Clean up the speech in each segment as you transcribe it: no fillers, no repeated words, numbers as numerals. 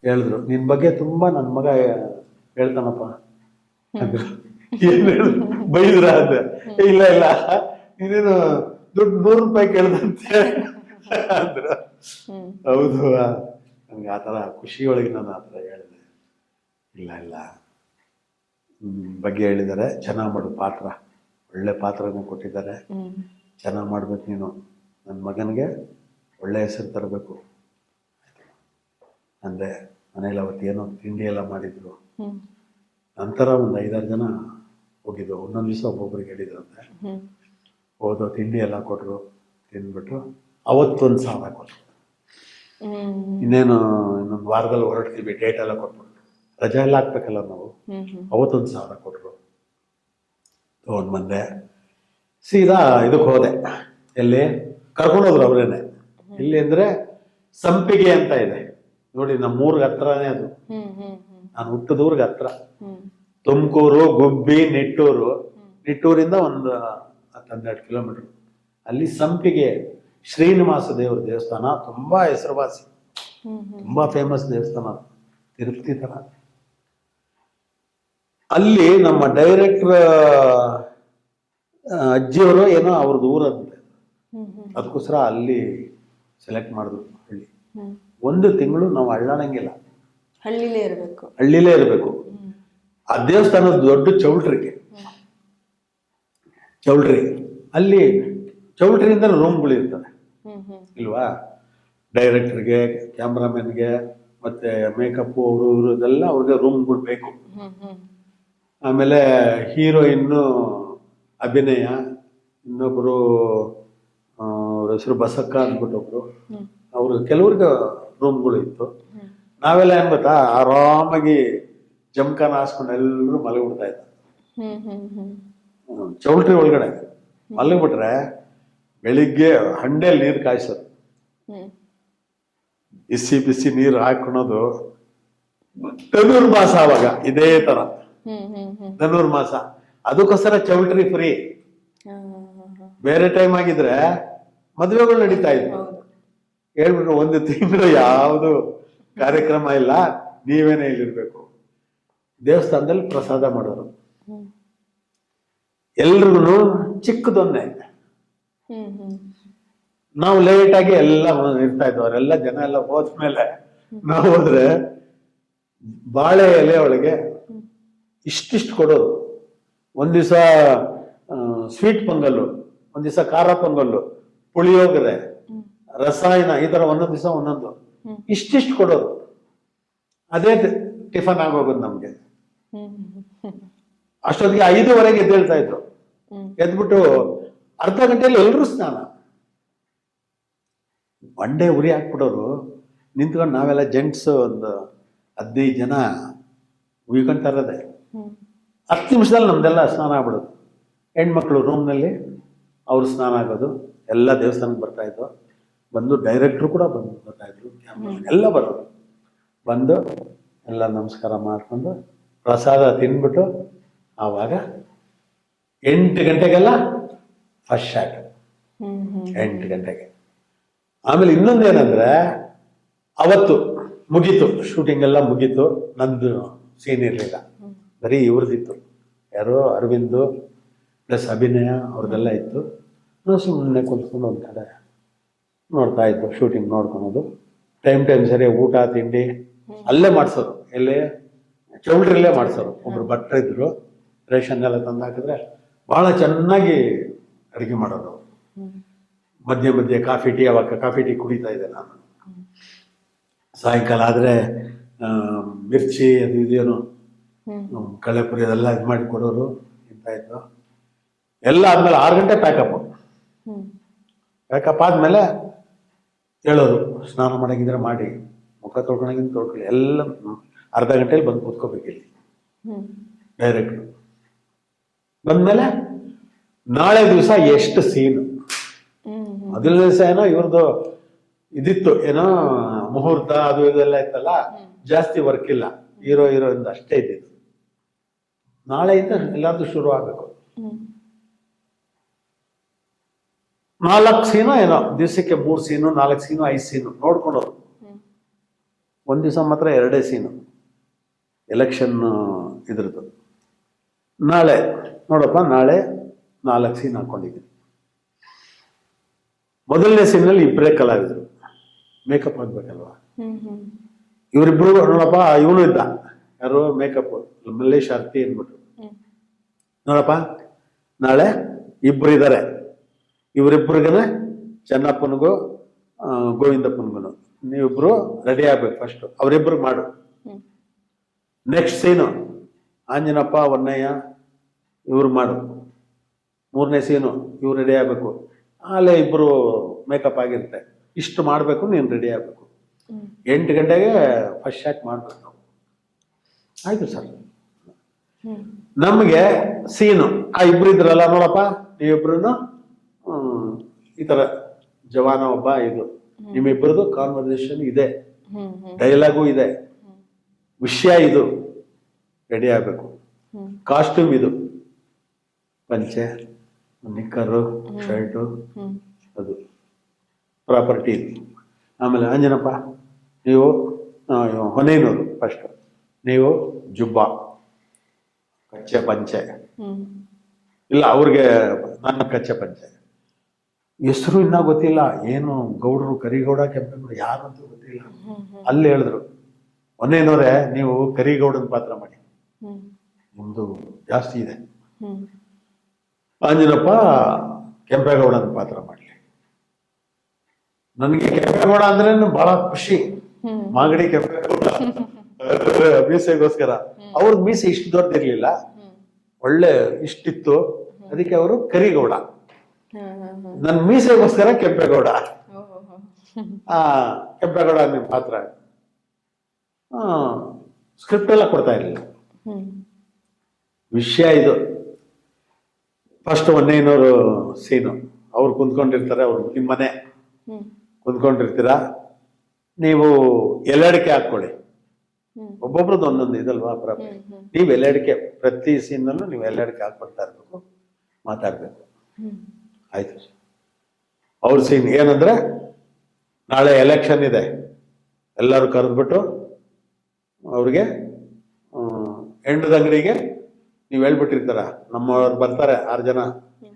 ಹೇಳಿದ್ರು, ನಿನ್ ಬಗ್ಗೆ ತುಂಬಾ ನನ್ನ ಮಗ ಹೇಳ್ತಾನಪ್ಪ ಅಂದ್ರು. ಏನ್ ಹೇಳು ಬೈದ್ರ ಅಂದೆ. ಇಲ್ಲ ಇಲ್ಲ, ನೀನೇನು ದುಡ್ಡು 100 ರೂಪಾಯಿ ಕೇಳ್ದಂತೆ ಅಂದ್ರು. ಹೌದು, ನನ್ಗೆ ಆತರ ಖುಷಿಯೊಳಗೆ ನಾನು ಆತರ ಹೇಳಿದೆ. ಇಲ್ಲ ಇಲ್ಲ, ಬಗ್ಗೆ ಹೇಳಿದ್ದಾರೆ, ಚೆನ್ನಾಗ್ ಮಾಡು ಪಾತ್ರ, ಒಳ್ಳೆ ಪಾತ್ರನೂ ಕೊಟ್ಟಿದ್ದಾರೆ, ಚೆನ್ನಾಗ್ ಮಾಡ್ಬೇಕು ನೀನು, ನನ್ನ ಮಗನಿಗೆ ಒಳ್ಳೆ ಹೆಸರು ತರಬೇಕು ಅಂದೆ. ಮನೇಲಿ ಅವತ್ತೇನೋ ತಿಂಡಿ ಎಲ್ಲ ಮಾಡಿದ್ರು. ನಂತರ ಒಂದು 5-6 ಜನ ಹೋಗಿದ್ದು, ಒಂದೊಂದು ದಿವಸ ಒಬ್ಬೊಬ್ರಿಗೆ ಹೇಳಿದ್ರಂತೆ. ಹೋದೋ ತಿಂಡಿ ಎಲ್ಲ ಕೊಟ್ಟರು, ತಿಂದ್ಬಿಟ್ಟು ಅವತ್ತೊಂದು 1,000 ಕೊಟ್ಟರು. ಇನ್ನೇನು ಇನ್ನೊಂದು ವಾರದಲ್ಲಿ ಹೊರಡ್ತೀವಿ, ಡೇಟ್ ಎಲ್ಲ ಕೊಟ್ಬಿಟ್ಟು ರಜೆ ಎಲ್ಲ ಹಾಕ್ಬೇಕಲ್ಲ ನಾವು. ಅವತ್ತೊಂದು 1,000 ಕೊಟ್ಟರು, ತಗೊಂಡು ಬಂದೆ. ಸೀದಾ ಇದಕ್ಕೆ ಹೋದೆ. ಎಲ್ಲಿ ಕರ್ಕೊಂಡೋದ್ರು ಅವರೇನೆ. ಇಲ್ಲಿ ಅಂದ್ರೆ ಸಂಪಿಗೆ ಅಂತ ಇದೆ ನೋಡಿ, ನಮ್ಮೂರ್ಗೆ ಹತ್ರನೇ ಅದು. ನಾನು ಹುಟ್ಟದೂರ್ಗೆ ಹತ್ರ. ತುಮಕೂರು, ಗುಬ್ಬಿ, ನಿಟ್ಟೂರು, ನಿಟ್ಟೂರಿಂದ ಒಂದು 10-12 ಕಿಲೋಮೀಟರ್. ಅಲ್ಲಿ ಸಂಪಿಗೆ ಶ್ರೀನಿವಾಸ ದೇವರ ದೇವಸ್ಥಾನ, ತುಂಬಾ ಹೆಸರುವಾಸಿ, ತುಂಬಾ ಫೇಮಸ್ ದೇವಸ್ಥಾನ, ತಿರುಪತಿ ತರ. ಅಲ್ಲಿ ನಮ್ಮ ಡೈರೆಕ್ಟರ್ ಅಜ್ಜಿಯವರು ಏನೋ ಅವ್ರದ್ದು ಊರಂತೆ, ಅದಕ್ಕೋಸ್ಕರ ಅಲ್ಲಿ ಸೆಲೆಕ್ಟ್ ಮಾಡಿದ್ರು ಹಳ್ಳಿ. 1 ತಿಂಗಳು ನಾವು ಅಳ್ಳಾಡಂಗಿಲ್ಲ, ಹಳ್ಳಿಲೇ ಇರಬೇಕು. ಆ ದೇವಸ್ಥಾನದ ದೊಡ್ಡ ಚೌಲ್ಟ್ರಿ ಅಲ್ಲಿ ಚೌಲ್ಟ್ರಿಯಿಂದ ರೂಮ್ಗಳು ಇರ್ತವೆ ಇಲ್ವಾ. ಡೈರೆಕ್ಟರ್ಗೆ, ಕ್ಯಾಮ್ರಾಮನ್ಗೆ, ಮತ್ತೆ ಮೇಕಪ್ ಅವರು ಇರೋದೆಲ್ಲ ಅವ್ರಿಗೆ ರೂಮ್ಗಳು ಬೇಕು. ಆಮೇಲೆ ಹೀರೋಯಿನ್ನು ಅಭಿನಯ, ಇನ್ನೊಬ್ರು ಅವ್ರ ಹೆಸರು ಬಸಕ್ಕ ಅಂದ್ಬಿಟ್ಟು ಒಬ್ರು, ಅವ್ರು ಕೆಲವ್ರಿಗೆ ರೂಮ್ಗಳು ಇತ್ತು. ನಾವೆಲ್ಲ ಏನ್ ಗೊತ್ತಾ, ಆರಾಮಾಗಿ ಜಮ್ಖಾನ ಹಾಸ್ಕೊಂಡು ಎಲ್ಲರೂ ಮಲಗಿಬಿಡ್ತಾ ಇದ್ದ. ಚೌಲ್ಟ್ರಿ ಒಳಗಡೆ ಮಲಗಿಬಿಟ್ರೆ ಬೆಳಿಗ್ಗೆ ಹಂಡೆಯಲ್ಲಿ ನೀರು ಕಾಯಿಸೋದು, ಬಿಸಿ ನೀರು ಹಾಕೊಳೋದು. ಧನುರ್ಮಾಸ ಅವಾಗ ಇದೇ ತರ, ಧನುರ್ಮಾಸ, ಅದಕ್ಕೋಸ್ಕರ ಚೌಲ್ಟ್ರಿ ಫ್ರೀ. ಬೇರೆ ಟೈಮ್ ಆಗಿದ್ರೆ ಮದುವೆಗಳು ನಡೀತಾ ಇದ್ವು. ಹೇಳ್ಬಿಟ್ರು 1 ತಿಂಗಳು ಯಾವುದು ಕಾರ್ಯಕ್ರಮ ಇಲ್ಲ, ನೀವೇನೇ ಇಲ್ಲಿರ್ಬೇಕು. ದೇವಸ್ಥಾನದಲ್ಲಿ ಪ್ರಸಾದ ಮಾಡೋರು, ಎಲ್ರಿಗೂ ಚಿಕ್ಕದೊಂದೇ. ನಾವು ಲೇಟ್ ಆಗಿ ಎಲ್ಲ ಇರ್ತಾ ಇದ್ವು. ಅವರೆಲ್ಲ ಜನ ಎಲ್ಲ ಹೋದ್ಮೇಲೆ ನಾವು ಹೋದ್ರೆ ಬಾಳೆ ಎಲೆ ಒಳಗೆ ಇಷ್ಟಿಷ್ಟು ಕೊಡೋರು. ಒಂದ್ ದಿವಸ ಸ್ವೀಟ್ ಪೊಂಗಲ್ಲು, ಒಂದ್ ದಿವಸ ಖಾರ ಪೊಂಗಲ್ಲು, ಪುಳಿಯೋಗರೆ, ರಸಾಯನ, ಈ ತರ ಒಂದೊಂದು ದಿವಸ ಒಂದೊಂದು ಇಷ್ಟಿಷ್ಟು ಕೊಡೋರು. ಅದೇ ಟಿಫನ್ ಆಗೋಗೋದು ನಮ್ಗೆ. ಅಷ್ಟೊತ್ತಿಗೆ 5:15 ಎದ್ದೇಳ್ತಾ ಇದ್ರು. ಎದ್ಬಿಟ್ಟು ಅರ್ಧ ಗಂಟೆಯಲ್ಲಿ ಎಲ್ರೂ ಸ್ನಾನ, ಬಂಡೆ ಉರಿ ಹಾಕ್ಬಿಡೋರು. ನಿಂತ್ಕೊಂಡು ನಾವೆಲ್ಲ ಜೆಂಟ್ಸ್ ಒಂದು 15 ಜನ ಉಯ್ಕೊಂತ ಇರೋದೆ. 10 ನಿಮಿಷದಲ್ಲಿ ನಮ್ದೆಲ್ಲ ಸ್ನಾನ ಆಗ್ಬಿಡೋದು. ಹೆಣ್ಮಕ್ಳು ರೂಮ್ನಲ್ಲಿ ಅವ್ರು ಸ್ನಾನ ಆಗೋದು. ಎಲ್ಲ ದೇವಸ್ಥಾನಕ್ಕೆ ಬರ್ತಾ ಇದ್ರು. ಬಂದು ಡೈರೆಕ್ಟ್ರು ಕೂಡ ಬರ್ತಾ ಇದ್ರು, ಎಲ್ಲ ಬರೋದು. ಬಂದು ಎಲ್ಲ ನಮಸ್ಕಾರ ಮಾಡ್ಕೊಂಡು ಪ್ರಸಾದ ತಿನ್ಬಿಟ್ಟು ಆವಾಗ 8 ಗಂಟೆಗೆಲ್ಲ ಫಸ್ಟ್ ಶಾಟ್. 8 ಗಂಟೆಗೆ. ಆಮೇಲೆ ಇನ್ನೊಂದೇನಂದ್ರೆ, ಅವತ್ತು ಮುಗೀತು ಶೂಟಿಂಗ್ ಎಲ್ಲ ಮುಗೀತು. ನಂದು ಸೀನ್ ಇರಲಿಲ್ಲ, ಬರೀ ಇವ್ರದಿತ್ತು. ಯಾರೋ ಅರವಿಂದು ಪ್ಲಸ್ ಅಭಿನಯ ಅವ್ರದ್ದೆಲ್ಲ ಇತ್ತು. ನಾವು ಸುಮ್ಮನೆ ಕುಂತ್ಕೊಂಡು ಒಂದು ಕಡೆ ನೋಡ್ತಾ ಇದ್ದು, ಶೂಟಿಂಗ್ ನೋಡ್ಕೊಳೋದು. ಟೈಮ್ ಸರಿ ಊಟ ತಿಂಡಿ ಅಲ್ಲೇ ಮಾಡ್ಸೋರು, ಎಲ್ಲೇ ಚೌಲ್ಟ್ರಿಲ್ಲೇ ಮಾಡ್ಸೋರು. ಒಬ್ರು ಭಟ್ರು ಇದ್ರು, ರೇಷನ್ ಎಲ್ಲ ತಂದು ಹಾಕಿದ್ರೆ ಬಹಳ ಚೆನ್ನಾಗಿ ಅಡುಗೆ ಮಾಡೋದು. ಮಧ್ಯೆ ಮಧ್ಯೆ ಕಾಫಿ ಟೀ, ಅವಾಗ ಕಾಫಿ ಟೀ ಕುಡಿತಾ ಇದ್ದೆ ನಾನು. ಸಾಯಂಕಾಲ ಆದರೆ ಮಿರ್ಚಿ ಅದು ಇದೇನು ಕಳೆಪುರಿ ಅದೆಲ್ಲ ಇದು ಮಾಡಿ ಕೊಡೋರು, ತಿಂತಾ ಇದ್ದು. ಎಲ್ಲ ಆದ್ಮೇಲೆ 6 ಗಂಟೆ ಪ್ಯಾಕಪ್ ಆದ್ಮೇಲೆ ಹೇಳೋರು, ಸ್ನಾನ ಮಾಡಂಗಿದ್ರೆ ಮಾಡಿ, ಮುಖ ತೊಳ್ಕೊಳಂಗಿದ್ರೆ ತೊಳ್ಕೊಳ್ಳಿ, ಎಲ್ಲ ಅರ್ಧ ಗಂಟೆಯಲ್ಲಿ ಬಂದು ಕೂತ್ಕೋಬೇಕಿಲ್ಲಿ. ಡೈರೆಕ್ಟ್ ಬಂದ್ಮೇಲೆ ನಾಳೆ ದಿವಸ ಎಷ್ಟು ಸೀನು. ಮೊದಲನೇ ದಿವಸ ಏನೋ ಇವ್ರದ್ದು ಇದಿತ್ತು, ಏನೋ ಮುಹೂರ್ತ ಅದು ಇದೆಲ್ಲ ಇತ್ತಲ್ಲ, ಜಾಸ್ತಿ ವರ್ಕ್ ಇಲ್ಲ, ಹೀರೋಯಿಂದ ಅಷ್ಟೇ ಇದ್ದಿದ್ದು. ನಾಳೆಯಿಂದ ಎಲ್ಲಾರ್ದು ಶುರು ಆಗ್ಬೇಕು. 4 ಸೀನು ಏನೋ, ದಿವಸಕ್ಕೆ 3 ಸೀನು, 4 ಸೀನು, 5 ಸೀನು ನೋಡ್ಕೊಂಡವ್ರು. ಒಂದು ದಿವಸ ಮಾತ್ರ 2 ಸೀನು ಎಲೆಕ್ಷನ್ ಇದ್ರದ್ದು. ನಾಳೆ ನೋಡಪ್ಪ, ನಾಳೆ 4 ಸೀನ್ ಹಾಕೊಂಡಿದ್ದೀನಿ. ಮೊದಲನೇ ಸೀನಲ್ಲಿ 2 ಕಲಾವಿದರು, ಮೇಕಪ್ ಆಗ್ಬೇಕಲ್ವಾ. ಇವರಿಬ್ರು ನೋಡಪ್ಪ, ಇವನು ಇದ್ದ, ಯಾರು ಮೇಕಪ್, ಮಲ್ಲೇಶ್ ಆರ್ತಿ ಅಂದ್ಬಿಟ್ಟು. ನೋಡಪ್ಪ, ನಾಳೆ 2 ಇದ್ದಾರೆ. ಇವರಿಬ್ರಿಗನೆ, ಚೆನ್ನಪ್ಪನಿಗೂ ಗೋವಿಂದಪ್ಪನಿಗೂ ನೀವಿಬ್ರು ರೆಡಿ ಆಗ್ಬೇಕು ಫಸ್ಟ್. ಅವರಿಬ್ರು ಮಾಡು. ನೆಕ್ಸ್ಟ್ ಸೀನು ಆಂಜನಪ್ಪ, ಹೊನ್ನಯ್ಯ ಇವ್ರು ಮಾಡು. 3ನೇ ಸೀನು ಇವ್ರು ರೆಡಿ ಆಗ್ಬೇಕು. ಅಲ್ಲೇ 2 ಮೇಕಪ್ ಆಗಿರುತ್ತೆ. ಇಷ್ಟು ಮಾಡಬೇಕು, ನೀನು ರೆಡಿ ಆಗ್ಬೇಕು. 8 ಗಂಟೆಗೆ ಫಸ್ಟ್ ಶಾಟ್ ಮಾಡ್ಬೇಕು ನಾವು. ಆಯ್ತು ಸರ್. ನಮಗೆ ಸೀನು ಆ 2 ಇದ್ರಲ್ಲ, ನೋಡಪ್ಪ ನೀವಿಬ್ರು ಈ ತರ ಜವಾನ ಒಬ್ಬ, ಇದು ನಿಮ್ಮಿಬ್ಬರದು ಕಾನ್ವರ್ಸೇಷನ್ ಇದೆ, ಡೈಲಾಗು ಇದೆ, ವಿಷಯ ಇದು, ರೆಡಿ ಆಗ್ಬೇಕು. ಕಾಸ್ಟ್ಯೂಮ್ ಇದು, ಪಂಚೆ, ನಿಕ್ಕರು, ಶರ್ಟು, ಅದು ಪ್ರಾಪರ್ಟಿ ಇದು. ಆಮೇಲೆ ಅಂಜನಪ್ಪ ನೀವು ಹೊನೇನೂರು ಫಸ್ಟ್, ನೀವು ಜುಬ್ಬ, ಕಚ್ಚೆ ಪಂಚೆ. ಇಲ್ಲ ಅವ್ರಿಗೆ ನನ್ನ ಕಚ್ಚೆ ಪಂಚೆ ಹೆಸರು ಇನ್ನೂ ಗೊತ್ತಿಲ್ಲ, ಏನು ಗೌಡರು, ಕರಿಗೌಡ, ಕೆಂಪೇಗೌಡ ಯಾರು ಅಂತ ಗೊತ್ತಿಲ್ಲ. ಅಲ್ಲಿ ಹೇಳಿದ್ರು, ಹೊನೇನೂರೇ ನೀವು ಕರಿಗೌಡನ ಪಾತ್ರ ಮಾಡಿ, ನಿಮ್ದು ಜಾಸ್ತಿ ಇದೆ. ಅಂಜನಪ್ಪ ಕೆಂಪೇಗೌಡನ ಪಾತ್ರ ಮಾಡಲಿ. ನನಗೆ ಕೆಂಪೇಗೌಡ ಅಂದ್ರೆ ಬಹಳ ಖುಷಿ. ಮಾಗಡಿ ಕೆಂಪೇಗೌಡ ಮೀಸೆಗೋಸ್ಕರ. ಅವ್ರದ್ದು ಮೀಸೆ ಇಷ್ಟು ದೊಡ್ಡದಿರ್ಲಿಲ್ಲ, ಒಳ್ಳೆ ಇಷ್ಟಿತ್ತು, ಅದಕ್ಕೆ ಅವರು ಕರಿಗೌಡ. ನನ್ನ ಮೀಸೆಗೋಸ್ಕರ ಕೆಂಪೇಗೌಡ. ಕೆಂಪೇಗೌಡ ನಿಮ್ಮ ಪಾತ್ರ. ಸ್ಕ್ರಿಪ್ಟ್ ಎಲ್ಲ ಕೊಡ್ತಾ ಇರಲಿಲ್ಲ, ವಿಷಯ ಇದು. ಫಸ್ಟ್ 100 ಸೀನು, ಅವ್ರು ಕುಂತ್ಕೊಂಡಿರ್ತಾರೆ, ಅವ್ರು ನಿಮ್ಮ ಮನೆ ಕುಂತ್ಕೊಂಡಿರ್ತೀರಾ, ನೀವು ಎಲೆಡಿಕೆ ಹಾಕೊಳ್ಳಿ. ಒಬ್ಬೊಬ್ರದ್ದು ಒಂದೊಂದು ಇದಲ್ವಾ ಪ್ರಾಬ್ಲಮ್. ನೀವು ಎಲೆಡಿಕೆ ಪ್ರತಿ ಸೀನಲ್ಲೂ ನೀವು ಎಲೆಡಿಕೆ ಹಾಕೊಳ್ತಾ ಇರ್ಬೇಕು, ಮಾತಾಡ್ಬೇಕು. ಆಯ್ತು. ಅವ್ರ ಸೀನ್ ಏನಂದ್ರೆ, ನಾಳೆ ಎಲೆಕ್ಷನ್ ಇದೆ, ಎಲ್ಲರೂ ಕರೆದ್ಬಿಟ್ಟು ಅವ್ರಿಗೆ ಹೆಂಡದ ಅಂಗಡಿಗೆ ನೀವು ಹೇಳ್ಬಿಟ್ಟಿರ್ತಾರ, ನಮ್ಮವ್ರು ಬರ್ತಾರೆ 6 ಜನ,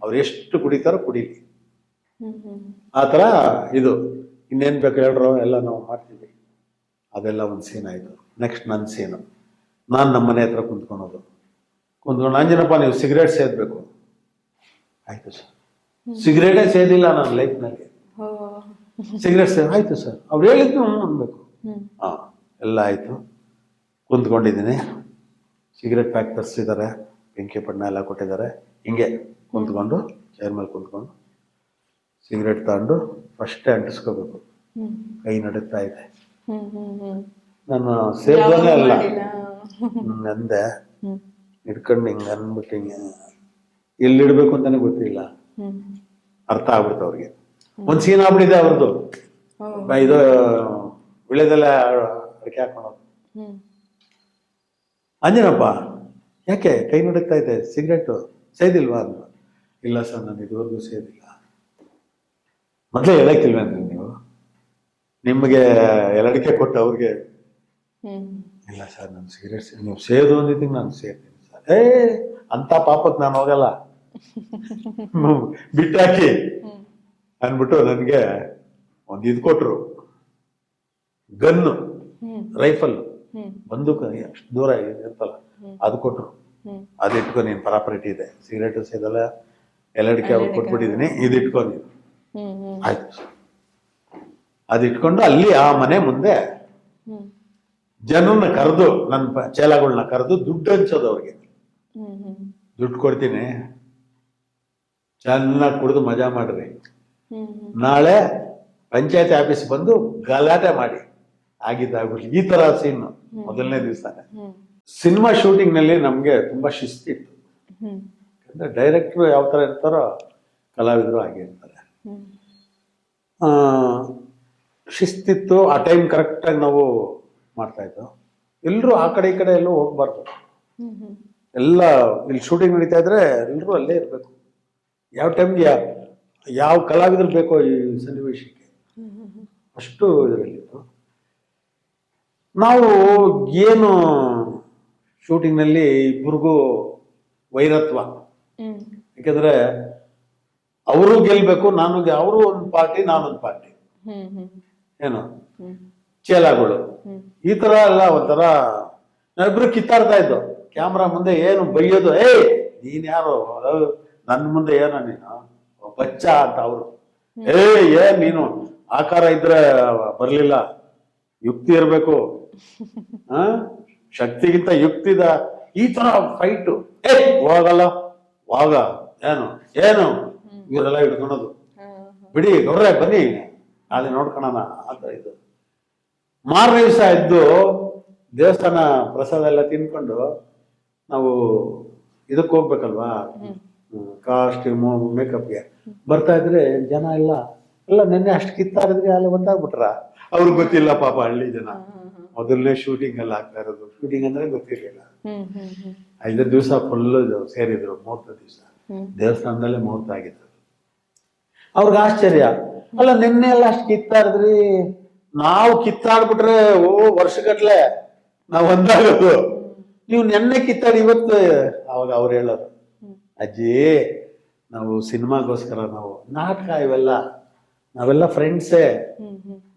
ಅವ್ರು ಎಷ್ಟು ಕುಡಿತಾರೋ ಕುಡೀಲಿ. ಆ ಥರ ಇದು. ಇನ್ನೇನು ಬೇಕು ಹೇಳ್ರೋ, ಎಲ್ಲ ನಾವು ಮಾಡ್ತೀವಿ. ಅದೆಲ್ಲ ಒಂದು ಸೀನ್ ಆಯಿತು. ನೆಕ್ಸ್ಟ್ ನನ್ನ ಸೀನು, ನಾನು ನಮ್ಮ ಮನೆ ಹತ್ರ ಕುಂತ್ಕೊಂಡು ಅಂಜನಪ್ಪ ನೀವು ಸಿಗರೇಟ್ ಸೇದಬೇಕು. ಆಯಿತು ಸರ್. ಸಿಗರೇಟೇ ಸೇದಿಲ್ಲ ನನ್ನ ಲೈಫ್ನಲ್ಲಿ. ಸಿಗರೇಟ್ ಆಯಿತು ಸರ್, ಅವ್ರು ಹೇಳಿದ್ದು ಅನ್ಬೇಕು. ಹಾಂ, ಎಲ್ಲ ಆಯಿತು. ಕುಂತ್ಕೊಂಡಿದ್ದೀನಿ, ಸಿಗರೇಟ್ ಪ್ಯಾಕ್ ತರಿಸಿದ್ದಾರೆ, ಬೆಂಕಿ ಪಣ್ಣ ಎಲ್ಲ ಕೊಟ್ಟಿದ್ದಾರೆ. ಹಿಂಗೆ ಕುಂತ್ಕೊಂಡು ಚೇರ್ ಮೇಲೆ ಕುಂತ್ಕೊಂಡು ಸಿಗರೇಟ್ ತಗೊಂಡು ಫಸ್ಟೇ ಅಂಟಿಸ್ಕೋಬೇಕು. ಕೈ ನಡುತ್ತಾ ಇದೆ. ನಾನು ಸೇರ್ದೋನೇ ಅಲ್ಲ, ಅಂದೆ ಹಿಡ್ಕೊಂಡು ಹಿಂಗೆ ಅಂದ್ಬಿಟ್ಟು ಹಿಂಗೆ ಎಲ್ಲಿಡ್ಬೇಕು ಅಂತಾನೆ ಗೊತ್ತಿಲ್ಲ. ಅರ್ಥ ಆಗ್ಬಿಡ್ತು ಅವ್ರಿಗೆ. ಒಂದು ಸೀನ್ ಆಗ್ಬಿಟ್ಟಿದೆ ಅವ್ರದ್ದು. ಇದು ವಿಳೆದೆಲ್ಲ ಅಡಿಕೆ ಹಾಕೊಳ್ಳೋದು. ಅಂಜನಪ್ಪ ಯಾಕೆ ಕೈ ನಡುಕ್ತಾ ಇದೆ, ಸಿಗರೇಟು ಸೇದಿಲ್ವಾ ಅಂತ. ಇಲ್ಲ ಸರ್, ನಾನು ಇದುವರೆಗೂ ಸೇದಿಲ್ಲ. ಮೊದಲೇ ಹೇಳಕ್ಕಿಲ್ವೇನ್ರಿ ನೀವು? ನಿಮಗೆ ಎಲ್ಲಡಿಕೆ ಕೊಟ್ಟು ಅವ್ರಿಗೆ, ಇಲ್ಲ ಸರ್ ನಾನು ಸಿಗರೇಟ್ ನೀವು ಸೇದು ಅಂದಿದ್ದೀನಿ, ನಾನು ಸೇರ್ತೀನಿ ಸರ್. ಅಂತ ಪಾಪಕ್ಕೆ ನಾನು ಹೋಗಲ್ಲ, ಬಿಟ್ಟಾಕಿ ಅಂದ್ಬಿಟ್ಟು ನನಗೆ ಒಂದು ಇದು ಕೊಟ್ರು, ಗನ್ನು, ರೈಫಲ್, ಬಂದೂಕ ಅಷ್ಟು ದೂರ ಇರ್ತಲ್ಲ, ಅದು ಕೊಟ್ರು. ಅದು ಇಟ್ಕೊ, ನೀನು ಪ್ರಾಪರ್ಟಿ ಇದೆ, ಸಿಗರೇಟು ಸೇದಲ್ಲ, ಎಲ್ಲಡಿಕೆ ಅವ್ರು ಕೊಟ್ಬಿಟ್ಟಿದ್ದೀನಿ, ಇದು ಇಟ್ಕೊ ನೀನು. ಆಯ್ತು. ಅದು ಇಟ್ಕೊಂಡು ಅಲ್ಲಿ ಆ ಮನೆ ಮುಂದೆ ಜನರನ್ನ ಕರೆದು, ನನ್ನ ಚೇಲಗಳನ್ನ ಕರೆದು ದುಡ್ಡು ಹಂಚೋದು ಅವ್ರಿಗೆ. ದುಡ್ಡು ಕೊಡ್ತೀನಿ, ಚೆನ್ನಾಗಿ ಕುಡಿದು ಮಜಾ ಮಾಡ್ರಿ, ನಾಳೆ ಪಂಚಾಯತಿ ಆಫೀಸ್ ಬಂದು ಗಲಾಟೆ ಮಾಡಿ ಆಗಿದ್ದಾಗ್ಬಿಡ್ಲಿ. ಈ ತರ ಸೀನ್ ಮೊದಲನೇ ದಿವಸನೇ. ಸಿನಿಮಾ ಶೂಟಿಂಗ್ ನಲ್ಲಿ ನಮ್ಗೆ ತುಂಬಾ ಶಿಸ್ತಿತ್ತು. ಯಾಕಂದ್ರೆ ಡೈರೆಕ್ಟ್ರು ಯಾವ ತರ ಇರ್ತಾರೋ ಕಲಾವಿದರು ಹಾಗೆ ಇರ್ತಾರೆ. ಶಿಸ್ತಿತ್ತು. ಆ ಟೈಮ್ ಕರೆಕ್ಟಾಗಿ ನಾವು ಮಾಡ್ತಾ ಇದ್ದೋ. ಎಲ್ಲರೂ ಆ ಕಡೆ ಈ ಕಡೆ ಎಲ್ಲೂ ಹೋಗ್ಬಾರ್ದು. ಎಲ್ಲ ಇಲ್ಲಿ ಶೂಟಿಂಗ್ ನಡೀತಾ ಇದ್ರೆ ಎಲ್ಲರೂ ಅಲ್ಲೇ ಇರಬೇಕು. ಯಾವ ಟೈಮ್ಗೆ ಯಾವ ಕಲಾವಿದರು ಬೇಕೋ ಈ ಸನ್ನಿವೇಶಕ್ಕೆ ಅಷ್ಟು ಇದರಲ್ಲಿತ್ತು. ನಾವು ಏನು ಶೂಟಿಂಗ್ನಲ್ಲಿ ಇಬ್ಬರಿಗೂ ವೈರತ್ವ, ಯಾಕಂದ್ರೆ ಅವರು ಗೆಲ್ಬೇಕು, ಅವರು ಒಂದು ಪಾರ್ಟಿ ನಾನೊಂದು ಪಾರ್ಟಿ, ಏನು ಚೇಲಾಗಳು ಈ ತರ ಎಲ್ಲ ಒಂಥರ ನಾವಿಬ್ರು ಕಿತ್ತಾಡ್ತಾ ಇದ್ದು. ಕ್ಯಾಮ್ರಾ ಮುಂದೆ ಏನು ಬೈಯೋದು, ನೀನ್ ಯಾರು ನನ್ನ ಮುಂದೆ ಏನೋ ನೀನು ಬಚ್ಚ ಅಂತ ಅವರು, ಏನ್ ನೀನು ಆಕಾರ ಇದ್ರೆ ಬರ್ಲಿಲ್ಲ, ಯುಕ್ತಿ ಇರ್ಬೇಕು, ಶಕ್ತಿಗಿಂತ ಯುಕ್ತಿದ, ಈ ತರ ಫೈಟು. ಹೋಗಲ್ಲ ವಾಗ ಏನು ಏನು ಇವರೆಲ್ಲ ಹಿಡ್ಕೊಳೋದು, ಬಿಡಿ ಗೌಡ್ರೆ ಬನ್ನಿ ನಾಳೆ ನೋಡ್ಕೊಳೋಣ ಅಂತ. ಇದು ಮಾರನೇ ದಿವಸ ಎದ್ದು ದೇವಸ್ಥಾನ ಪ್ರಸಾದ ಎಲ್ಲ ತಿನ್ಕೊಂಡು ನಾವು ಇದಕ್ಕೆ ಹೋಗ್ಬೇಕಲ್ವಾ, ಕಾಸ್ಟ್ಯೂಮು ಮೇಕಪ್ಗೆ ಬರ್ತಾ ಇದ್ರೆ ಜನ ಎಲ್ಲ ನೆನ್ನೆ ಅಷ್ಟು ಕಿತ್ತಾಡಿದ್ರೆ ಅಲ್ಲಿ ಒಂದಾಗ್ಬಿಟ್ರ. ಅವ್ರಿಗೆ ಗೊತ್ತಿಲ್ಲ ಪಾಪ, ಹಳ್ಳಿ ಜನ ಮೊದಲನೇ ಶೂಟಿಂಗ್ ಎಲ್ಲ ಆಗ್ತಾ ಇರೋದು. ಶೂಟಿಂಗ್ ಅಂದ್ರೆ ಗೊತ್ತಿರ್ಲಿಲ್ಲ. 5 ದಿವಸ ಫುಲ್ ಸೇರಿದ್ರು. ಮುಹೂರ್ತ ದಿವಸ ದೇವಸ್ಥಾನದಲ್ಲೇ ಮುಹೂರ್ತ ಆಗಿತ್ತು. ಅವ್ರಿಗೆ ಆಶ್ಚರ್ಯ, ಅಲ್ಲ ನಿನ್ನೆ ಎಲ್ಲ ಅಷ್ಟು ಕಿತ್ತಾಡಿದ್ರಿ, ನಾವು ಕಿತ್ತಾಡ್ಬಿಟ್ರೆ ವರ್ಷಗಟ್ಲೆ ನಾವ್ ಒಂದಾಗೋದು, ನೀವು ನೆನ್ನೆ ಕಿತ್ತಾಡಿ ಇವತ್ತು. ಅವಾಗ ಅವ್ರು ಹೇಳೋರು, ಅಜ್ಜಿ ನಾವು ಸಿನಿಮಾಗೋಸ್ಕರ, ನಾವು ನಾಟಕ ಇವೆಲ್ಲ ನಾವೆಲ್ಲ ಫ್ರೆಂಡ್ಸೇ,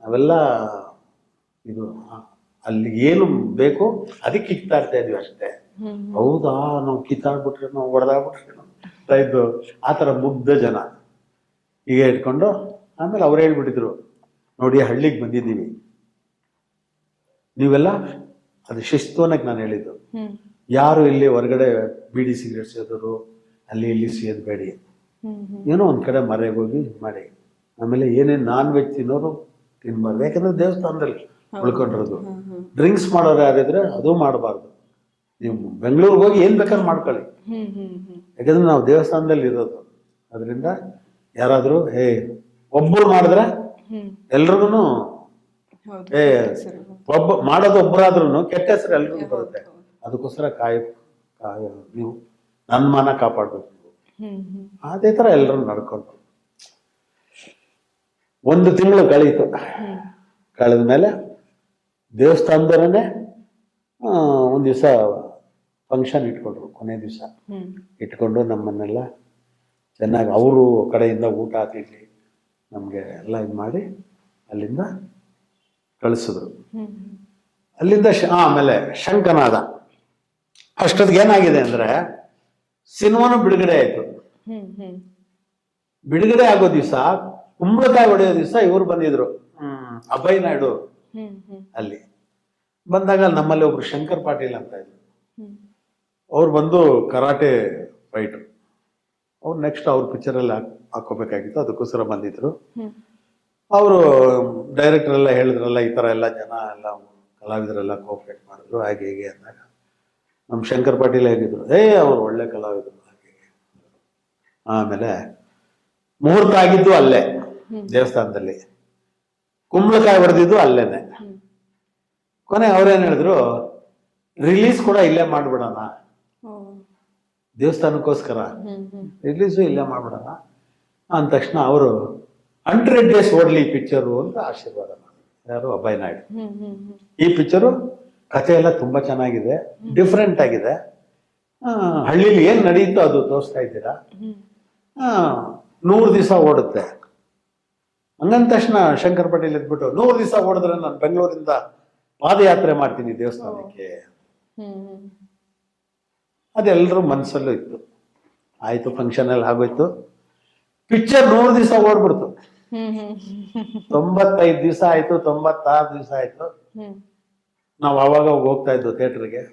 ನಾವೆಲ್ಲ ಇದು ಅಲ್ಲಿ ಏನು ಬೇಕು ಅದಕ್ಕೆ ಕಿತ್ತಾಡ್ತಾ ಇದ್ವಿ ಅಷ್ಟೇ. ಹೌದಾ, ನಾವು ಕಿತ್ತಾಡ್ಬಿಟ್ರೆ, ನಾವು ಹೊಡೆದಾಗ್ಬಿಟ್ರೆ ಇದ್ದು. ಆತರ ಮುಗ್ಧ ಜನ ಈಗ ಇಟ್ಕೊಂಡು ಆಮೇಲೆ ಅವ್ರು ಹೇಳ್ಬಿಟ್ಟಿದ್ರು, ನೋಡಿ ಹಳ್ಳಿಗೆ ಬಂದಿದ್ದೀವಿ, ನೀವೆಲ್ಲ ಅದು ಶಿಸ್ತು ಅನ್ನಕ್ಕೆ ನಾನು ಹೇಳಿದ್ದು. ಯಾರು ಇಲ್ಲಿ ಹೊರಗಡೆ ಬೀಡಿ ಸಿಗರೇಟ್ ಸೇದೋರು ಅಲ್ಲಿ ಇಲ್ಲಿ ಸೇದಬೇಡಿ, ಏನೋ ಒಂದ್ ಕಡೆ ಮರೆಗೆ ಹೋಗಿ ಮಾಡಿ. ಆಮೇಲೆ ಏನೇನು ನಾನ್ ವೆಜ್ ತಿನ್ನೋರು ತಿನ್ಬಾರ್ದು, ಯಾಕಂದ್ರೆ ದೇವಸ್ಥಾನದಲ್ಲಿ ಉಳ್ಕೊಂಡಿರೋದು. ಡ್ರಿಂಕ್ಸ್ ಮಾಡೋರು ಯಾರಿದ್ರೆ ಅದು ಮಾಡಬಾರ್ದು. ನೀವು ಬೆಂಗಳೂರಿಗೆ ಹೋಗಿ ಏನ್ ಬೇಕಾದ್ರೆ ಮಾಡ್ಕೊಳ್ಳಿ, ಯಾಕಂದ್ರೆ ನಾವು ದೇವಸ್ಥಾನದಲ್ಲಿ ಇರೋದು. ಅದರಿಂದ ಯಾರಾದ್ರೂ ಒಬ್ಬರು ಮಾಡಿದ್ರೆ ಎಲ್ರಿಗೂ ಮಾಡೋದು ಒಬ್ಬರಾದ್ರೂ ಕೆಟ್ಟ ಹೆಸರು ಎಲ್ರಿಗೂ ಬರುತ್ತೆ. ಅದಕ್ಕೋಸ್ಕರ ನೀವು ನನ್ನ ಮಾನ ಕಾಪಾಡ್ಬೇಕು. ಅದೇ ತರ ಎಲ್ಲರೂ ನಡ್ಕೊಂಡು 1 ತಿಂಗಳು ಕಳೀತು. ಕಳೆದ ಮೇಲೆ ದೇವಸ್ಥಾನದವರನ್ನೇ ಒಂದ್ ದಿವಸ ಫಂಕ್ಷನ್ ಇಟ್ಕೊಂಡ್ರು. ಕೊನೆ ದಿವಸ ಇಟ್ಕೊಂಡು ನಮ್ಮನ್ನೆಲ್ಲ ಚೆನ್ನಾಗಿ ಅವರು ಕಡೆಯಿಂದ ಊಟ ತಿಂಡಿ ನಮ್ಗೆ ಎಲ್ಲ ಇದು ಮಾಡಿ ಅಲ್ಲಿಂದ ಕಳಿಸಿದ್ರು. ಅಲ್ಲಿಂದ ಆಮೇಲೆ ಶಂಕನಾದ. ಅಷ್ಟೊತ್ತಿಗೆ ಏನಾಗಿದೆ ಅಂದ್ರೆ ಸಿನಿಮಾನು ಬಿಡುಗಡೆ ಆಯ್ತು. ಬಿಡುಗಡೆ ಆಗೋ ದಿವಸ, ಕುಂಬಳಕಾಯಿ ಹೊಡೆಯೋ ದಿವಸ ಇವ್ರು ಬಂದಿದ್ರು, ಅಭಯ್ ನಾಯ್ಡು. ಅಲ್ಲಿ ಬಂದಾಗ ನಮ್ಮಲ್ಲಿ ಒಬ್ರು ಶಂಕರ್ ಪಾಟೀಲ್ ಅಂತ ಇದ್ರು, ಅವ್ರು ಬಂದು ಕರಾಟೆ ಫೈಟರ್. ಅವ್ರು ನೆಕ್ಸ್ಟ್ ಅವ್ರ ಪಿಕ್ಚರ್ ಎಲ್ಲ ಹಾಕೋಬೇಕಾಗಿತ್ತು, ಅದಕ್ಕೋಸ್ಕರ ಬಂದಿದ್ರು. ಅವರು ಡೈರೆಕ್ಟರ್ ಎಲ್ಲ ಹೇಳಿದ್ರಲ್ಲ, ಈ ತರ ಎಲ್ಲ ಜನ ಎಲ್ಲ ಕಲಾವಿದರೆಲ್ಲ ಕೋಆಪರೇಟ್ ಮಾಡಿದ್ರು, ಹಾಗೆ ಹೀಗೆ ಅಂದಾಗ ನಮ್ಮ ಶಂಕರ್ ಪಾಟೀಲ್ ಹೇಗಿದ್ರು, ಅವ್ರು ಒಳ್ಳೆ ಕಲಾವಿದರು ಹಾಗೆ. ಆಮೇಲೆ ಮುಹೂರ್ತ ಆಗಿದ್ದು ಅಲ್ಲೇ ದೇವಸ್ಥಾನದಲ್ಲಿ, ಕುಂಬಳಕಾಯಿ ಹೊಡೆದಿದ್ದು ಅಲ್ಲೇನೆ. ಕೊನೆ ಅವ್ರೇನ್ ಹೇಳಿದ್ರು, ರಿಲೀಸ್ ಕೂಡ ಇಲ್ಲೇ ಮಾಡ್ಬಿಡೋಣ, ದೇವಸ್ಥಾನಕ್ಕೋಸ್ಕರ ರಿಲೀಸು ಇಲ್ಲೇ ಮಾಡ್ಬಿಡೋಣ ಅಂದ ತಕ್ಷಣ ಅವರು 100 days ಓಡ್ಲಿ ಪಿಕ್ಚರು ಅಂತ ಆಶೀರ್ವಾದ ಮಾಡಿದ್ರು. ಯಾರು? ಅಭಯ್ ನಾಯ್ಡು. ಈ ಪಿಕ್ಚರು ಕಥೆ ಎಲ್ಲ ತುಂಬಾ ಚೆನ್ನಾಗಿದೆ, ಡಿಫ್ರೆಂಟ್ ಆಗಿದೆ. ಹಳ್ಳಿಲಿ ಏನ್ ನಡೆಯುತ್ತೋ ಅದು ತೋರಿಸ್ತಾ ಇದ್ದೀರಾ, 100 ದಿವಸ ಓಡುತ್ತೆ. ಹಂಗಂದ ತಕ್ಷಣ ಶಂಕರ್ ಪಾಟೀಲ್ ಎದ್ಬಿಟ್ಟು, 100 ದಿವಸ ಓಡಿದ್ರೆ ನಾನು ಬೆಂಗಳೂರಿಂದ ಪಾದಯಾತ್ರೆ ಮಾಡ್ತೀನಿ ದೇವಸ್ಥಾನಕ್ಕೆ. ಅದೆಲ್ಲರೂ ಮನಸ್ಸಲ್ಲೂ ಇತ್ತು. ಆಯ್ತು, ಫಂಕ್ಷನ್ ಎಲ್ಲ ಆಗೋಯ್ತು. ಪಿಕ್ಚರ್ 100 ದಿವಸ ಓಡ್ಬಿಡ್ತು. 95 ದಿವಸ ಆಯ್ತು, 96 ದಿವಸ ಆಯ್ತು. ನಾವು ಅವಾಗ ಹೋಗ್ತಾ ಇದ್ವು ಥಿಯೇಟರ್ಗೆ.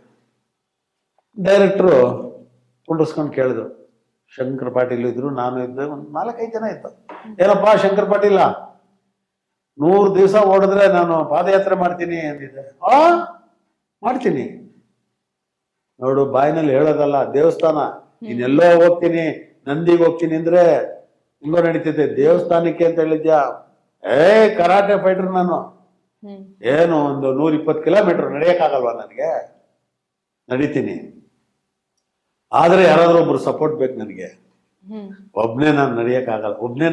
ಡೈರೆಕ್ಟ್ರು ಕುಂಡಿಸ್ಕೊಂಡು ಕೇಳಿದ್ರು, ಶಂಕರ್ ಪಾಟೀಲ್ ಇದ್ರು, ನಾನು ಇದ್ದೆ, ಒಂದು 4-5 ಜನ ಇತ್ತು. ಏನಪ್ಪಾ ಶಂಕರ್ ಪಾಟೀಲ, 100 ದಿವಸ ಓಡಿದ್ರೆ ನಾನು ಪಾದಯಾತ್ರೆ ಮಾಡ್ತೀನಿ ಅಂದಿದ್ದೆ. ಮಾಡ್ತೀನಿ ನೋಡು, ಬಾಯಿನಲ್ಲಿ ಹೇಳೋದಲ್ಲ, ದೇವಸ್ಥಾನ ಇನ್ನೆಲ್ಲೋ ಹೋಗ್ತೀನಿ, ನಂದಿಗೆ ಹೋಗ್ತೀನಿ ಅಂದ್ರೆ ಹಿಂಗೋ ನಡೀತೈತೆ. ದೇವಸ್ಥಾನಕ್ಕೆ ಅಂತ ಹೇಳಿದ್ಯಾ? ಕರಾಟೆ ಫೈಟರ್ ನಾನು, ಏನು ಒಂದು 120 ಕಿಲೋಮೀಟರ್ ನಡೆಯಕ್ಕಾಗಲ್ವಾ ನನಗೆ? ನಡೀತೀನಿ, ಆದ್ರೆ ಯಾರಾದ್ರೂ ಒಬ್ರು ಸಪೋರ್ಟ್ ಬೇಕು ನನಗೆ. ಒಬ್ನೇ ನಾನು ನಡೆಯಕ್ಕಾಗಲ್ಲ, ಒಬ್ನೇ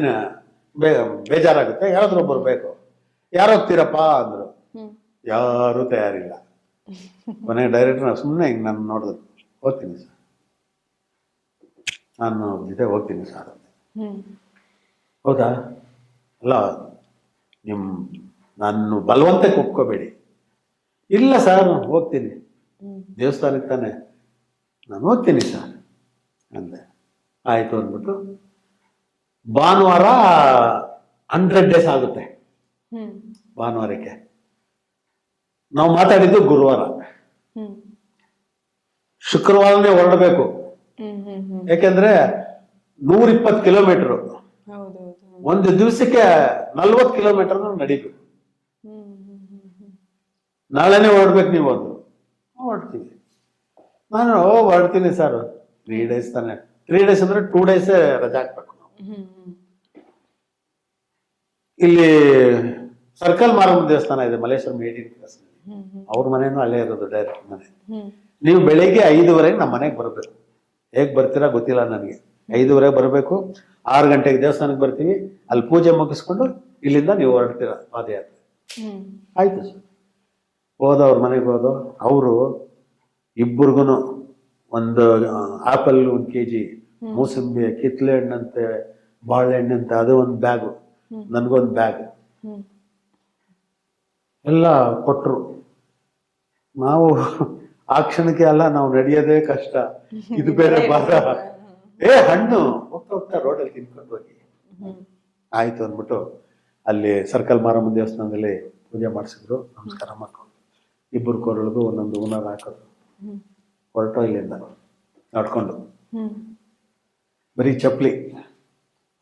ಬೇಜಾರಾಗುತ್ತೆ, ಯಾರಾದ್ರೂ ಒಬ್ರು ಬೇಕು. ಯಾರು ಹೋಗ್ತೀರಪ್ಪ ಅಂದ್ರು. ಯಾರೂ ತಯಾರಿಲ್ಲ. ಕೊನೆಗೆ ಡೈರೆಕ್ಟರ್ ಸುಮ್ಮನೆ ಹಿಂಗೆ ನಾನು ನೋಡಿದ್ರು, ಹೋಗ್ತೀನಿ ಸರ್, ನಾನು ಜೊತೆ ಹೋಗ್ತೀನಿ ಸರ್. ಹೌದಾ, ಅಲ್ಲ ನಾನು ಬಲವಂತಕ್ಕೆ ಒಪ್ಕೋಬೇಡಿ. ಇಲ್ಲ ಸರ್ ಹೋಗ್ತೀನಿ, ದೇವಸ್ಥಾನಕ್ಕೆ ತಾನೆ, ನಾನು ಹೋಗ್ತೀನಿ ಸರ್ ಅಂದೆ. ಆಯಿತು ಅಂದ್ಬಿಟ್ಟು ಭಾನುವಾರ 100 days ಆಗುತ್ತೆ. ಭಾನುವಾರಕ್ಕೆ ನಾವು ಮಾತಾಡಿದ್ದು ಗುರುವಾರ, ಶುಕ್ರವಾರನೇ ಹೊರಡಬೇಕು. ಯಾಕೆಂದ್ರೆ 120 ಕಿಲೋಮೀಟರ್, ಒಂದು ದಿವಸಕ್ಕೆ 40 ಕಿಲೋಮೀಟರ್ ನಡೀಬೇಕು. ನಾಳೆನೇ ಹೊರಡ್ಬೇಕು ನೀವು ಅಂದ್ರು. ಹೊರಡ್ತೀವಿ. ನಾನು ಹೊರಡ್ತೀನಿ ಸರ್, 3 days ತಾನೆ. 3 days ಅಂದ್ರೆ 2 days ರಜಾ ಹಾಕ್ಬೇಕು ನಾವು. ಇಲ್ಲಿ ಸರ್ಕಲ್ ಮಾರಮ್ಮ ದೇವಸ್ಥಾನ ಇದೆ ಮಲ್ಲೇಶ್ವರಂ 18 ಕ್ರಾಸ್. ಅವ್ರ ಮನೇನು ಅಲ್ಲೇ ಇರೋದು, ಡೈರೆಕ್ಟ್ ಮನೆ. ನೀವು ಬೆಳಿಗ್ಗೆ 5:30 ನಮ್ಮ ಮನೆಗೆ ಬರಬೇಕು. ಹೇಗ್ ಬರ್ತೀರಾ ಗೊತ್ತಿಲ್ಲ ನನಗೆ. 5:30 ಬರಬೇಕು. 6 ಗಂಟೆಗೆ ದೇವಸ್ಥಾನಕ್ಕೆ ಬರ್ತೀವಿ. ಅಲ್ಲಿ ಪೂಜೆ ಮುಗಿಸ್ಕೊಂಡು ಇಲ್ಲಿಂದ ನೀವು ಹೊರಡ್ತೀರಾ ಪಾದಯಾತ್ರೆ. ಆಯ್ತು ಸರ್. ಹೋದ ಅವ್ರ ಮನೆಗೆ ಹೋದು, ಅವರು ಇಬ್ಬರಿಗೂ ಒಂದು ಆಪಲ್ 1 kg, ಮೂಸಂಬಿ, ಕಿತ್ಲೆ ಹಣ್ಣಂತೆ, ಬಾಳೆಹಣ್ಣಂತೆ, ಅದು ಒಂದು ಬ್ಯಾಗು, ನನ್ಗೊಂದು ಬ್ಯಾಗ್ ಎಲ್ಲ ಕೊಟ್ರು. ನಾವು ಆ ಕ್ಷಣಕ್ಕೆ ಅಲ್ಲ, ನಾವು ನಡೆಯೋದೇ ಕಷ್ಟ, ಇದು ಬೇರೆ ಭಾರ. ಹಣ್ಣು ಹೋಗ್ತಾ ಹೋಗ್ತಾ ರೋಡಲ್ಲಿ ತಿನ್ಕೊಂಡು ಹೋಗಿ. ಆಯ್ತು ಅಂದ್ಬಿಟ್ಟು ಅಲ್ಲಿ ಸರ್ಕಲ್ ಮಾರಮ್ಮ ದೇವಸ್ಥಾನದಲ್ಲಿ ಪೂಜೆ ಮಾಡಿಸಿದ್ರು. ನಮಸ್ಕಾರ ಮಾಡ್ಕೊಂಡು ಇಬ್ಬರು ಕೊರಳಿಗೂ ಒಂದೊಂದು ಹೂನಾರ ಹಾಕೋದು. ಹೊರಟೋ ಇಲ್ಲಿಂದ ನಡ್ಕೊಂಡು. ಬರೀ ಚಪ್ಪಲಿ,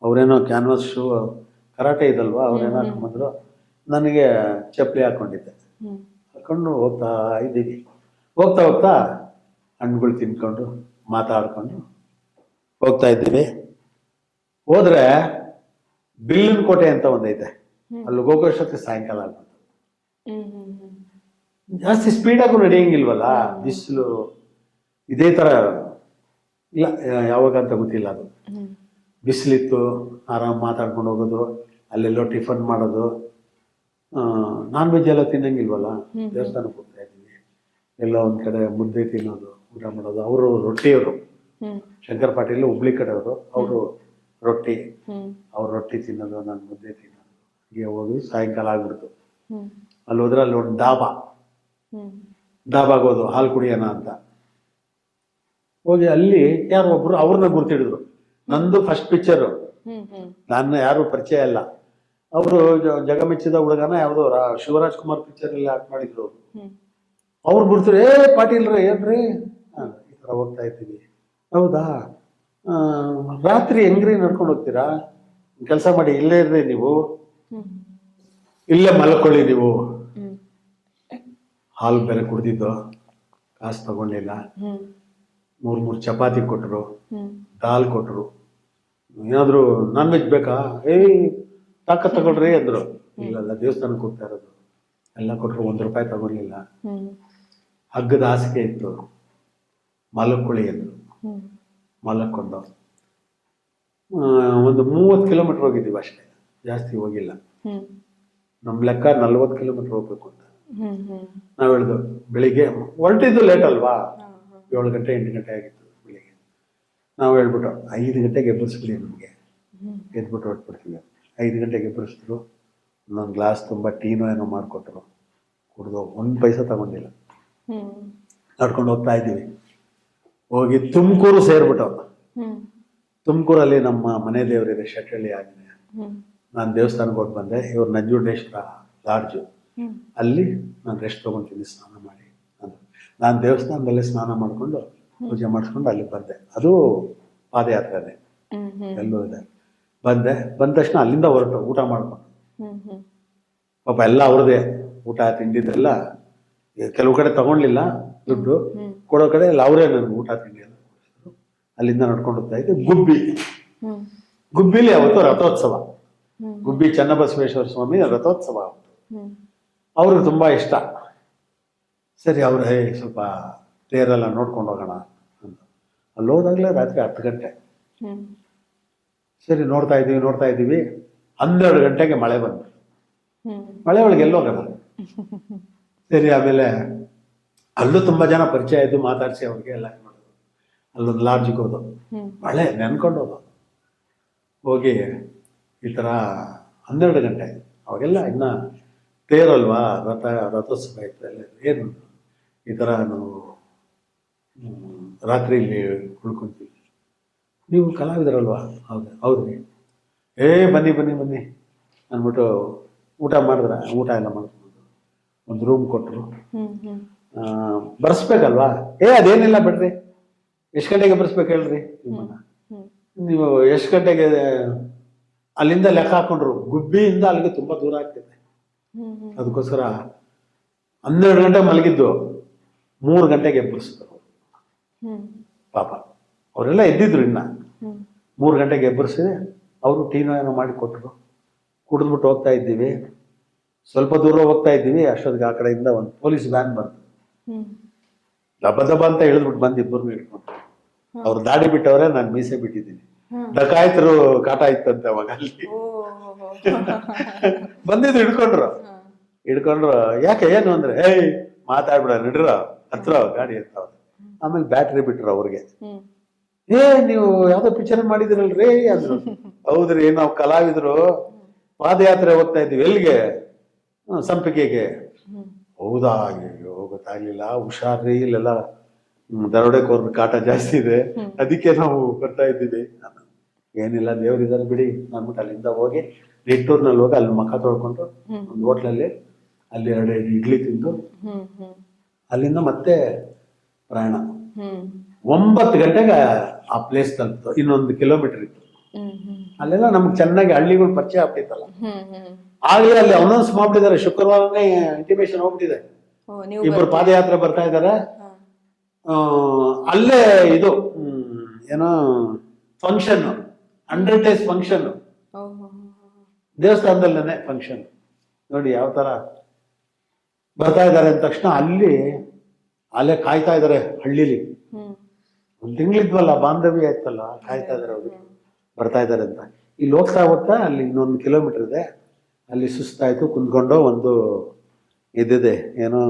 ಅವ್ರೇನೋ ಕ್ಯಾನ್ವಾಸ್ ಶೂ, ಕರಾಟೆ ಇದಲ್ವಾ, ಅವ್ರೇನೋ ಹಾಕೊಂಡ್ಬಂದ್ರು. ನನಗೆ ಚಪ್ಪಲಿ ಹಾಕೊಂಡಿದ್ದೆ. ಹಾಕೊಂಡು ಹೋಗ್ತಾ ಇದ್ದೀವಿ. ಹೋಗ್ತಾ ಹೋಗ್ತಾ ಹಣ್ಣುಗಳು ತಿನ್ಕೊಂಡು ಮಾತಾಡ್ಕೊಂಡು ಹೋಗ್ತಾ ಇದ್ದೀವಿ. ಹೋದ್ರೆ ಬಿಲ್ಲಿನ ಕೋಟೆ ಅಂತ ಒಂದೈತೆ, ಅಲ್ಲಿ ಹೋಗೋಷ್ಟೊತ್ತಿಗೆ ಸಾಯಂಕಾಲ ಆಗ್ಬಿಟ್ಟು. ಜಾಸ್ತಿ ಸ್ಪೀಡಾಗೂ ನಡೆಯಂಗಿಲ್ವಲ್ಲ, ಬಿಸಿಲು ಇದೇ ಥರ ಇಲ್ಲ, ಯಾವಾಗ ಅಂತ ಗೊತ್ತಿಲ್ಲ. ಅದು ಬಿಸಿಲಿತ್ತು, ಆರಾಮ್ ಮಾತಾಡ್ಕೊಂಡು ಹೋಗೋದು, ಅಲ್ಲೆಲ್ಲೋ ಟಿಫನ್ ಮಾಡೋದು. ನಾನ್ ವೆಜ್ ಎಲ್ಲ ತಿನ್ನಂಗಿಲ್ವಲ್ಲ, ದೇವಸ್ಥಾನಕ್ಕೆ ಹೋಗ್ತಾ ಇದ್ದೀವಿ. ಎಲ್ಲೋ ಒಂದ್ ಕಡೆ ಮುದ್ದೆ ತಿನ್ನೋದು, ಊಟ ಮಾಡೋದು. ಅವರು ರೊಟ್ಟಿಯವರು, ಶಂಕರ್ ಪಾಟೀಲ್ ಹುಬ್ಳಿ ಕಡೆಯವರು, ಅವರು ರೊಟ್ಟಿ, ಅವ್ರ ರೊಟ್ಟಿ ತಿನ್ನೋದು, ನಾನು ಮುದ್ದೆ ತಿನ್ನೋದು. ಹೀಗೆ ಹೋಗಿ ಸಾಯಂಕಾಲ ಆಗ್ಬಿಡ್ತು. ಅಲ್ಲಿ ಹೋದ್ರೆ ಅಲ್ಲಿ ಒಂದು ಡಾಬಾಗೋದು ಹಾಲು ಕುಡಿಯೋಣ ಅಂತ ಹೋಗಿ, ಅಲ್ಲಿ ಯಾರೋ ಒಬ್ರು ಅವ್ರನ್ನ ಗುರ್ತಿಡಿದ್ರು. ನಂದು ಫಸ್ಟ್ ಪಿಕ್ಚರು, ನನ್ನ ಯಾರು ಪರಿಚಯ ಇಲ್ಲ. ಅವರು ಜಗಮೆಚ್ಚಿದ ಹುಡುಗನ ಯಾವ್ದೋ ಶಿವರಾಜ್ ಕುಮಾರ್ ಪಿಕ್ಚರ್ ಅಲ್ಲಿ ಆಕ್ಟ್ ಮಾಡಿದ್ರು. ಅವ್ರು ಗುರ್ತಿರು, ಪಾಟೀಲ್ರಿ ಏನ್ರಿ, ಈ ತರ ಹೋಗ್ತಾ ಇದ್ದೀವಿ. ಹೌದಾ, ರಾತ್ರಿ ಹೆಂಗ್ರಿ ನಡ್ಕೊಂಡು ಹೋಗ್ತೀರಾ, ಕೆಲಸ ಮಾಡಿ ಇಲ್ಲೇ ಇರ್ರಿ ನೀವು, ಇಲ್ಲೇ ಮಲ್ಕೊಳ್ಳಿ ನೀವು. ಹಾಲು ಬೇರೆ ಕುಡ್ದಿದ್ದು, ಕಾಸು ತಗೊಂಡಿಲ್ಲ. 3 ಚಪಾತಿ ಕೊಟ್ಟರು, ದಾಲ್ ಕೊಟ್ಟರು. ಏನಾದ್ರು ನಾನ್ ವೆಜ್ ಬೇಕಾ, ತಾಕ ತಗೊಳ್ರಿ ಅಂದ್ರು. ಇಲ್ಲಲ್ಲ, ದೇವಸ್ಥಾನಕ್ಕೆ ಹೋಗ್ತಾ ಇರೋದು. ಎಲ್ಲ ಕೊಟ್ಟರು, 1 ರೂಪಾಯಿ ತಗೊಳ್ಲಿಲ್ಲ. ಹಗ್ಗದ ಹಾಸಿಗೆ ಇತ್ತು, ಮಲಕ್ಕೊಳ್ಳಿ ಅಂದ್ರು. ಮಲಕ್ಕೊಂಡು ಒಂದು 30 ಕಿಲೋಮೀಟರ್ ಹೋಗಿದ್ದೀವಿ ಅಷ್ಟೇ, ಜಾಸ್ತಿ ಹೋಗಿಲ್ಲ. ನಮ್ ಲೆಕ್ಕ 40 ಕಿಲೋಮೀಟರ್ ಹೋಗ್ಬೇಕು ಅಂತ. ನಾವ್ ಹೇಳಿದ್ವು, ಬೆಳಿಗ್ಗೆ ಹೊರಟಿದ್ದು ಲೇಟ್ ಅಲ್ವಾ, 7 ಗಂಟೆ 8 ಗಂಟೆ ಆಗಿತ್ತು ಬೆಳಿಗ್ಗೆ. ನಾವು ಹೇಳ್ಬಿಟ್ಟು 5 ಗಂಟೆಗೆ ಎಬ್ಬರಿಸ್ಬಿಡಿ ನಮಗೆ, ಎದ್ಬಿಟ್ಟು ಹೊರಟ್ಬಿಡ್ತೀವಿ. 5 ಗಂಟೆಗೆ ಎಬ್ಬರಿಸಿದ್ರು. ಒಂದೊಂದು ಗ್ಲಾಸ್ ತುಂಬ ಟೀನೋ ಏನೋ ಮಾಡಿಕೊಟ್ರು, ಕುಡ್ದು 1 ಪೈಸೆ ತಗೊಂಡಿಲ್ಲ. ನಡ್ಕೊಂಡು ಹೋಗ್ತಾ ಇದ್ದೀವಿ. ಹೋಗಿ ತುಮಕೂರು ಸೇರ್ಬಿಟ್ಟು, ತುಮಕೂರಲ್ಲಿ ನಮ್ಮ ಮನೆ ದೇವರಿದೆ, ಶೆಟ್ಟಳ್ಳಿ ಆಂಜನೇಯ. ನಾನು ದೇವಸ್ಥಾನಕ್ಕೆ ಹೋಗಿ ಬಂದೆ. ಇವ್ರು ನಂಜುಂಡೇಶ್ವರ ಲಾಡ್ಜು, ಅಲ್ಲಿ ನಾನು ರೆಸ್ಟ್ ತೊಗೊತೀನಿ ಸ್ನಾನ ಮಾಡಿ ಅಂದರು. ನಾನು ದೇವಸ್ಥಾನದಲ್ಲೇ ಸ್ನಾನ ಮಾಡಿಕೊಂಡು ಪೂಜೆ ಮಾಡಿಸ್ಕೊಂಡು ಅಲ್ಲಿ ಬಂದೆ. ಅದು ಪಾದಯಾತ್ರೆನೇ, ಎಲ್ಲೂ ಇದೆ. ಬಂದ ತಕ್ಷಣ ಅಲ್ಲಿಂದ ಹೊರಟು ಊಟ ಮಾಡ್ಕೊಂಡು, ಪಾಪ ಎಲ್ಲ ಅವ್ರದೇ ಊಟ ತಿಂಡಿದ್ದೆಲ್ಲ. ಕೆಲವು ಕಡೆ ತಗೊಂಡ್ಲಿಲ್ಲ ದುಡ್ಡು, ಕೊಡೋ ಕಡೆ ಎಲ್ಲ ಅವರೇ ನನಗೆ ಊಟ ತಿಂಡಿ ಎಲ್ಲ ಕೊಡಿಸಿದ್ರು. ಅಲ್ಲಿಂದ ನಡ್ಕೊಂಡು ಹೋಗ್ತಾ ಇದ್ದೆ. ಗುಬ್ಬಿಲಿ ಅವತ್ತು ರಥೋತ್ಸವ, ಗುಬ್ಬಿ ಚನ್ನಬಸವೇಶ್ವರ ಸ್ವಾಮಿ ರಥೋತ್ಸವ ಅವತ್ತು. ಅವ್ರಿಗೆ ತುಂಬಾ ಇಷ್ಟ. ಸರಿ, ಅವ್ರು ಸ್ವಲ್ಪ ತೇರೆಲ್ಲ ನೋಡ್ಕೊಂಡು ಹೋಗೋಣ ಅಂತ. ಅಲ್ಲಿ ಹೋದಾಗಲೇ ರಾತ್ರಿ 10 ಗಂಟೆ. ಸರಿ, ನೋಡ್ತಾ ಇದ್ದೀವಿ 12 ಗಂಟೆಗೆ ಮಳೆ ಬಂತು. ಮಳೆ ಒಳಗೆ ಎಲ್ಲೋಗೋಣ, ಸರಿ, ಆಮೇಲೆ ಅಲ್ಲೂ ತುಂಬ ಜನ ಪರಿಚಯ ಇದ್ದು ಮಾತಾಡಿಸಿ ಅವ್ರಿಗೆ ಎಲ್ಲ ಮಾಡೋದು. ಅಲ್ಲೊಂದು ಲಾಡ್ಜಿಗೆ ಹೋದು, ಮಳೆ ನೆನ್ಕೊಂಡು ಹೋಗಿ ಈ ಥರ 12 ಗಂಟೆ ಅವಾಗೆಲ್ಲ ಇನ್ನು ತೇರಲ್ವಾ, ರಥೋತ್ಸವ ಇತ್ತು ಎಲ್ಲ. ಏನು ಈ ಥರ ನಾವು ರಾತ್ರಿ ಇಲ್ಲಿ ಉಳ್ಕೊತೀವಿ, ನೀವು ಕಲಾವಿದರಲ್ವಾ? ಹೌದು ರೀ. ಬನ್ನಿ ಬನ್ನಿ ಬನ್ನಿ ಅಂದ್ಬಿಟ್ಟು ಊಟ ಮಾಡಿದ್ರೆ, ಊಟ ಎಲ್ಲ ಮಾಡ್ಕೊಂಡು ಒಂದು ರೂಮ್ ಕೊಟ್ಟರು. ಬರ್ಸ್ಬೇಕಲ್ವಾ? ಅದೇನಿಲ್ಲ ಬಿಡ್ರಿ, ಎಷ್ಟು ಗಂಟೆಗೆ ಬರ್ಸ್ಬೇಕು ಹೇಳ್ರಿ ನಿಮ್ಮನ್ನ, ನೀವು ಎಷ್ಟು ಗಂಟೆಗೆ ಅಲ್ಲಿಂದ ಲೆಕ್ಕ ಹಾಕೊಂಡ್ರು. ಗುಬ್ಬಿಯಿಂದ ಅಲ್ಲಿಗೆ ತುಂಬ ದೂರ ಆಗ್ತಿದೆ. ಅದಕ್ಕೋಸ್ಕರ 12 ಗಂಟೆ ಮಲಗಿದ್ದು 3 ಗಂಟೆಗೆ ಎಬ್ಬರಿಸಿದ್ರು. ಪಾಪ ಅವರೆಲ್ಲ ಎದ್ದಿದ್ರು. ಇನ್ನ 3 ಗಂಟೆಗೆ ಎಬ್ಬರಿಸಿ ಅವರು ಟೀನೋ ಏನೋ ಮಾಡಿ ಕೊಟ್ಟರು. ಕುಡಿದ್ಬಿಟ್ಟು ಹೋಗ್ತಾ ಇದ್ದೀವಿ, ಸ್ವಲ್ಪ ದೂರ ಹೋಗ್ತಾ ಇದ್ದೀವಿ. ಅಷ್ಟೊತ್ತಿಗೆ ಆ ಕಡೆಯಿಂದ ಒಂದು ಪೊಲೀಸ್ ವ್ಯಾನ್ ಬಂತು. ದಬ್ಬ ದಬ್ಬ ಅಂತ ಇಳಿದ್ಬಿಟ್ಟು ಬಂದು ಇಬ್ಬರನ್ನು ಇಟ್ಕೊಂಡು, ಅವ್ರು ದಾಡಿ ಬಿಟ್ಟವ್ರೆ, ನಾನು ಮೀಸೆ ಬಿಟ್ಟಿದ್ದೀನಿ. ಡಕಾಯ್ತರು ಕಾಟ ಇತ್ತಂತೆ ಅವಾಗ ಅಲ್ಲಿ. ಬಂದಿದ್ದು ಹಿಡ್ಕೊಂಡ್ರು. ಯಾಕೆ ಏನು ಅಂದ್ರೆ, ಮಾತಾಡ್ಬಿಡ ನಡ್ರ ಹತ್ರ ಗಾಡಿ ಇರ್ತಾವ. ಆಮೇಲೆ ಬ್ಯಾಟ್ರಿ ಬಿಟ್ರು ಅವ್ರಿಗೆ. ನೀವು ಯಾವ್ದೋ ಪಿಕ್ಚರ್ ಮಾಡಿದಿರಲ್ರಿ ಅಂದ್ರು. ಹೌದ್ರಿ, ನಾವು ಕಲಾವಿದ್ರು ಪಾದಯಾತ್ರೆ ಹೋಗ್ತಾ ಇದ್ವಿ. ಎಲ್ಲಿಗೆ? ಸಂಪಿಗೆಗೆ. ಹೌದಾ? ಅಯ್ಯೋ ಗೊತ್ತಾಗ್ಲಿಲ್ಲ, ಹುಷಾರ್ರಿ, ಇಲ್ಲೆಲ್ಲ ದರೋಡೆಕೋರ್ನ ಕಾಟ ಜಾಸ್ತಿ ಇದೆ, ಅದಕ್ಕೆ ನಾವು ಬರ್ತಾ ಇದ್ದೀವಿ. ಏನಿಲ್ಲ, ದೇವ್ರಿದ್ದಾರೆ ಬಿಡಿ ಅಂದ್ಬಿಟ್ಟು ಅಲ್ಲಿಂದ ಹೋಗಿ ನಿಟ್ಟೂರ್ನಲ್ಲಿ ಹೋಗಿ ಅಲ್ಲಿ ಮಖ ತೊಳ್ಕೊಂಡು ಒಂದು ಹೋಟ್ಲಲ್ಲಿ ಅಲ್ಲಿ 2 ಇಡ್ಲಿ ತಿಂದು ಅಲ್ಲಿಂದ ಮತ್ತೆ ಪ್ರಯಾಣ. 9 ಗಂಟೆಗೆ ಆ ಪ್ಲೇಸ್ ತಲುಪಿತು. ಇನ್ನೊಂದು ಕಿಲೋಮೀಟರ್ ಇತ್ತು. ಅಲ್ಲೆಲ್ಲ ನಮ್ಗೆ ಚೆನ್ನಾಗಿ ಹಳ್ಳಿಗಳು ಪರಿಚಯ ಆಗ್ತೈತಲ್ಲ. ಆಗ್ಲೇ ಅಲ್ಲಿ ಅನೌನ್ಸ್ ಮಾಡ್ಬಿಟ್ಟಿದ್ದಾರೆ, ಶುಕ್ರವಾರನೇ ಇಂಟಿಮೇಶನ್ ಹೋಗ್ಬಿಟ್ಟಿದೆ, ಇಬ್ಬರು ಪಾದಯಾತ್ರೆ ಬರ್ತಾ ಇದ್ದಾರೆ. ಅಲ್ಲೇ ಇದು ಏನೋ ಫಂಕ್ಷನ್, 100 days ಫಂಕ್ಷನ್, ದೇವಸ್ಥಾನದಲ್ಲೇನೆ ಫಂಕ್ಷನ್. ನೋಡಿ ಯಾವ ತರ ಬರ್ತಾ ಇದ್ದಾರೆ ಅಂದ ತಕ್ಷಣ ಅಲ್ಲೇ ಕಾಯ್ತಾ ಇದಾರೆ ಹಳ್ಳಿಲಿ. 1 ತಿಂಗಳಿದ್ವಲ್ಲ, ಬಾಂಧವ್ಯ ಆಯ್ತಲ್ಲ, ಕಾಯ್ತಾ ಇದಾರೆ ಅವ್ರು ಬರ್ತಾ ಇದಾರೆ ಅಂತ. ಇಲ್ಲಿ ಹೋಗ್ತಾ ಅಲ್ಲಿ ಇನ್ನೊಂದು ಕಿಲೋಮೀಟರ್ ಇದೆ, ಅಲ್ಲಿ ಸುಸ್ತಾಯ್ತು, ಕುಂತ್ಕೊಂಡು ಒಂದು ಇದಿದೆ ಏನೋ